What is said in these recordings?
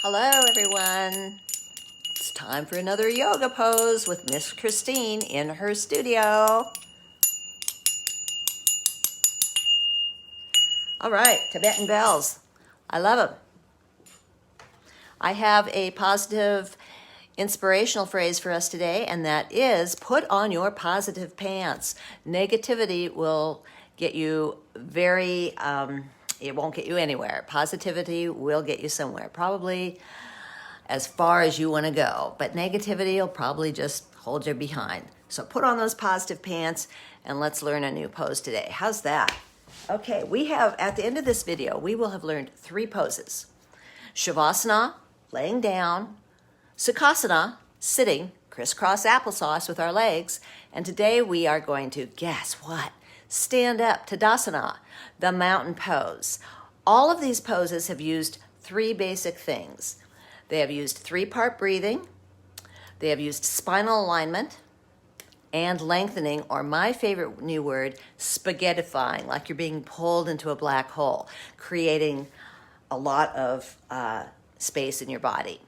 Hello everyone. It's time for another yoga pose with Miss Christine in her studio. All right, Tibetan bells. I love them. I have a positive inspirational phrase for us today, and that is put on your positive pants. Negativity will get you it won't get you anywhere. Positivity will get you somewhere, probably as far as you want to go, but negativity will probably just hold you behind. So put on those positive pants and let's learn a new pose today. How's that? Okay, at the end of this video, we will have learned 3 poses. Shavasana, laying down, Sukhasana, sitting, crisscross applesauce with our legs, and today we are going to, guess what? Stand up, Tadasana, the mountain pose. All of these poses have used 3 basic things. They have used 3-part breathing, they have used spinal alignment, and lengthening, or my favorite new word, spaghettifying, like you're being pulled into a black hole, creating a lot of space in your body.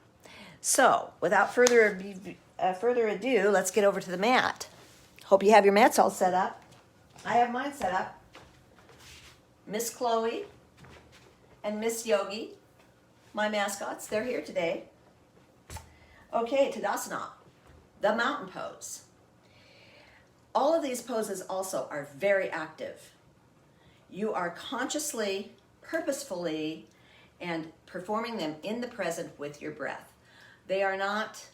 So, without further ado, let's get over to the mat. Hope you have your mats all set up. I have mine set up. Miss Chloe and Miss Yogi, my mascots, they're here today. Okay, Tadasana, the mountain pose. All of these poses also are very active. You are consciously, purposefully, and performing them in the present with your breath. They are not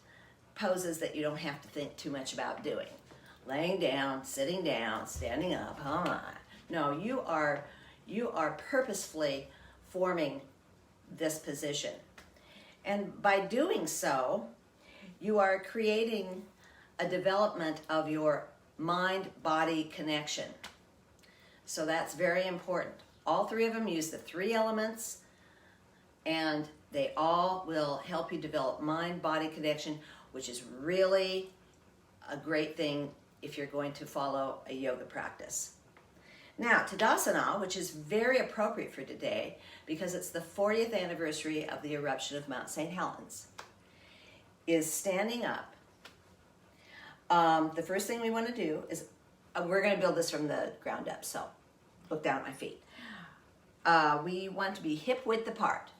poses that you don't have to think too much about doing. Laying down, sitting down, standing up, No, you are purposefully forming this position. And by doing so, you are creating a development of your mind-body connection. So that's very important. All 3 of them use the 3 elements, and they all will help you develop mind-body connection, which is really a great thing if you're going to follow a yoga practice. Now, Tadasana, which is very appropriate for today because it's the 40th anniversary of the eruption of Mount St. Helens, is standing up. The first thing we want to do is, we're going to build this from the ground up, so look down at my feet. We want to be hip width apart.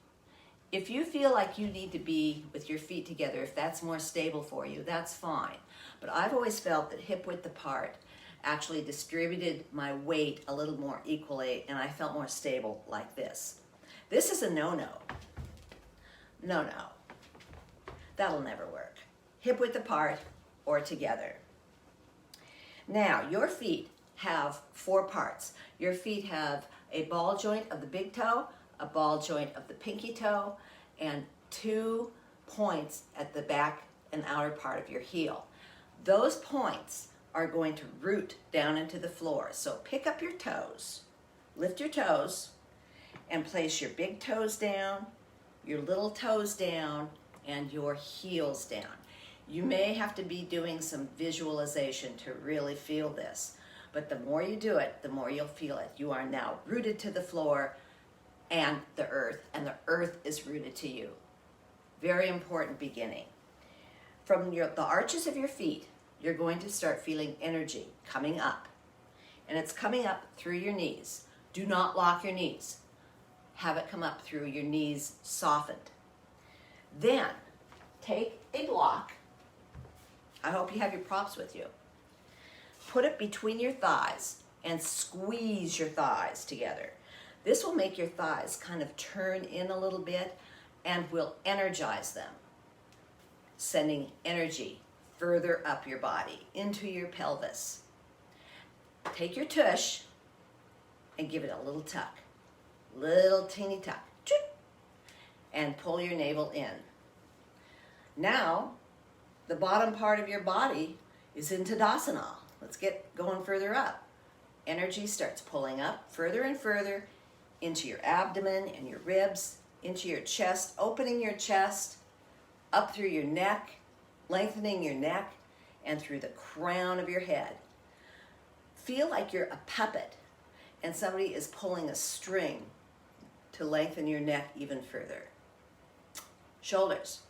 If you feel like you need to be with your feet together, if that's more stable for you, that's fine. But I've always felt that hip width apart actually distributed my weight a little more equally, and I felt more stable like this. This is a no-no. No-no. That'll never work. Hip width apart or together. Now, your feet have 4 parts. Your feet have a ball joint of the big toe, a ball joint of the pinky toe, and 2 points at the back and outer part of your heel. Those points are going to root down into the floor. So pick up your toes, lift your toes, and place your big toes down, your little toes down, and your heels down. You may have to be doing some visualization to really feel this, but the more you do it, the more you'll feel it. You are now rooted to the floor and the earth is rooted to you. Very important beginning. From the arches of your feet, you're going to start feeling energy coming up. And it's coming up through your knees. Do not lock your knees. Have it come up through your knees softened. Then, take a block. I hope you have your props with you. Put it between your thighs and squeeze your thighs together. This will make your thighs kind of turn in a little bit and will energize them, sending energy further up your body, into your pelvis. Take your tush and give it a little tuck, little teeny tuck, and pull your navel in. Now, the bottom part of your body is in Tadasana. Let's get going further up. Energy starts pulling up further and further into your abdomen and your ribs, into your chest, opening your chest, up through your neck, lengthening your neck, and through the crown of your head. Feel like you're a puppet and somebody is pulling a string to lengthen your neck even further. Shoulders.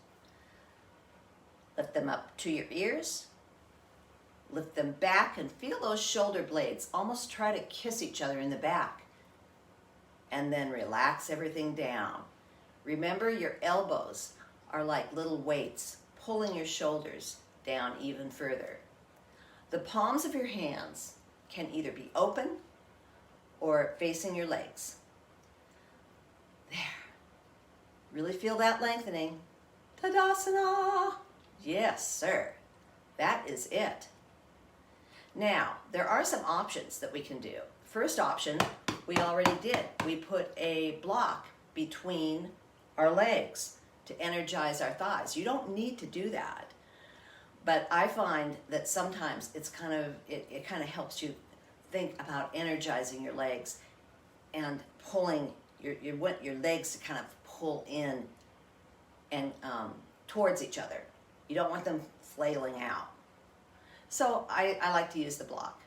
Lift them up to your ears. Lift them back and feel those shoulder blades almost try to kiss each other in the back. And then relax everything down. Remember, your elbows are like little weights pulling your shoulders down even further. The palms of your hands can either be open or facing your legs. There. Really feel that lengthening. Tadasana. Yes, sir. That is it. Now, there are some options that we can do. First option, we already did. We put a block between our legs to energize our thighs. You don't need to do that. But I find that sometimes it kind of helps you think about energizing your legs and pulling your legs to kind of pull in and towards each other. You don't want them flailing out. So I like to use the block.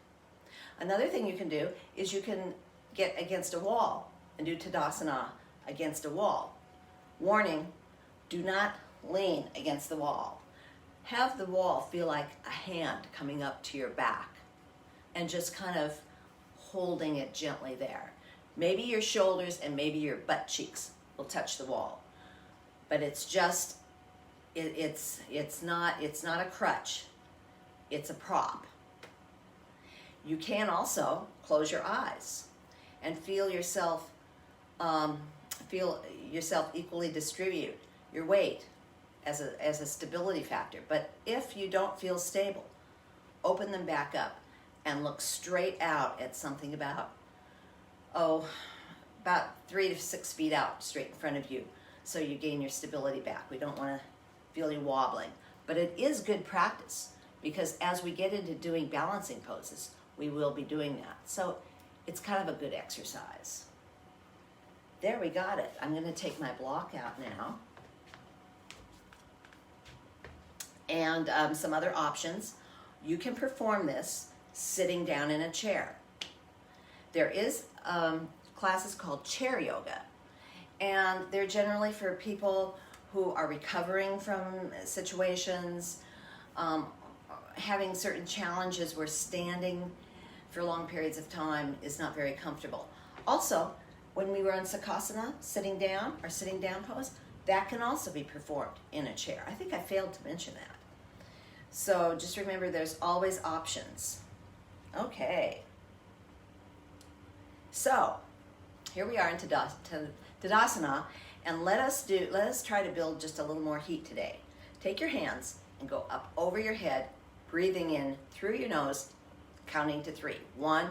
Another thing you can do is you can get against a wall and do Tadasana against a wall. Warning, do not lean against the wall. Have the wall feel like a hand coming up to your back and just kind of holding it gently there. Maybe your shoulders and maybe your butt cheeks will touch the wall. But it's just, it's not a crutch. It's a prop. You can also close your eyes and feel yourself equally distribute your weight as a stability factor. But if you don't feel stable, open them back up and look straight out at something about 3 to 6 feet out straight in front of you, so you gain your stability back. We don't want to feel you wobbling. But it is good practice, because as we get into doing balancing poses, we will be doing that. So it's kind of a good exercise. There, we got it. I'm going to take my block out now. And some other options. You can perform this sitting down in a chair. There is classes called chair yoga, and they're generally for people who are recovering from situations, having certain challenges where standing for long periods of time is not very comfortable. Also, when we were in Tadasana, sitting down pose, that can also be performed in a chair. I think I failed to mention that. So just remember, there's always options. Okay. So here we are in Tadasana, and let us try to build just a little more heat today. Take your hands and go up over your head, breathing in through your nose, counting to 3. 1,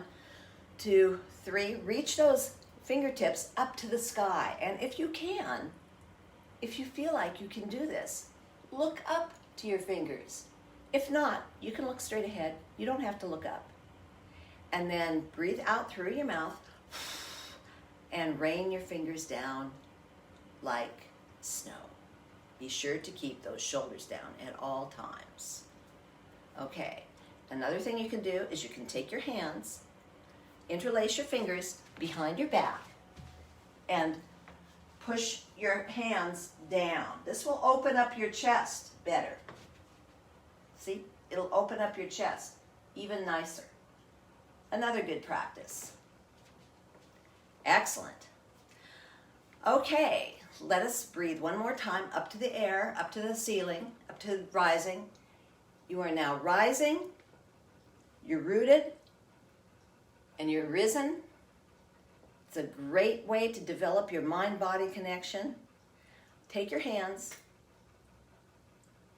2, 3. Reach those fingertips up to the sky. And if you feel like you can do this, look up to your fingers. If not, you can look straight ahead. You don't have to look up. And then breathe out through your mouth and rain your fingers down like snow. Be sure to keep those shoulders down at all times. Okay, another thing you can do is you can take your hands, interlace your fingers behind your back, and push your hands down. This will open up your chest better. See, it'll open up your chest even nicer. Another good practice. Excellent. Okay, let us breathe one more time up to the air, up to the ceiling, up to rising. You are now rising, you're rooted, and you're risen. It's a great way to develop your mind-body connection. Take your hands,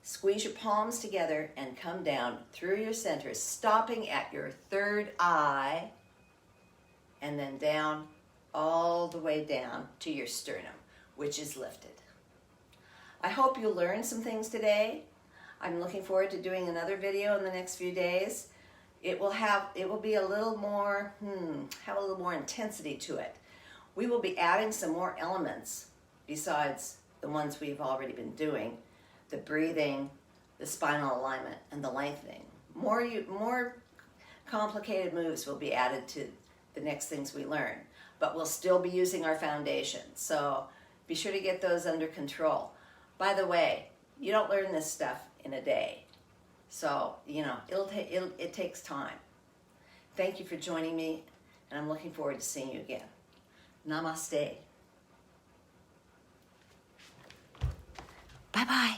squeeze your palms together, and come down through your center, stopping at your third eye, and then down, all the way down to your sternum, which is lifted. I hope you learned some things today. I'm looking forward to doing another video in the next few days. It will be a little more, have a little more intensity to it. We will be adding some more elements besides the ones we've already been doing: the breathing, the spinal alignment, and the lengthening. More complicated moves will be added to the next things we learn, but we'll still be using our foundation. So be sure to get those under control. By the way, you don't learn this stuff in a day. So, you know, it takes time. Thank you for joining me, and I'm looking forward to seeing you again. Namaste. Bye-bye.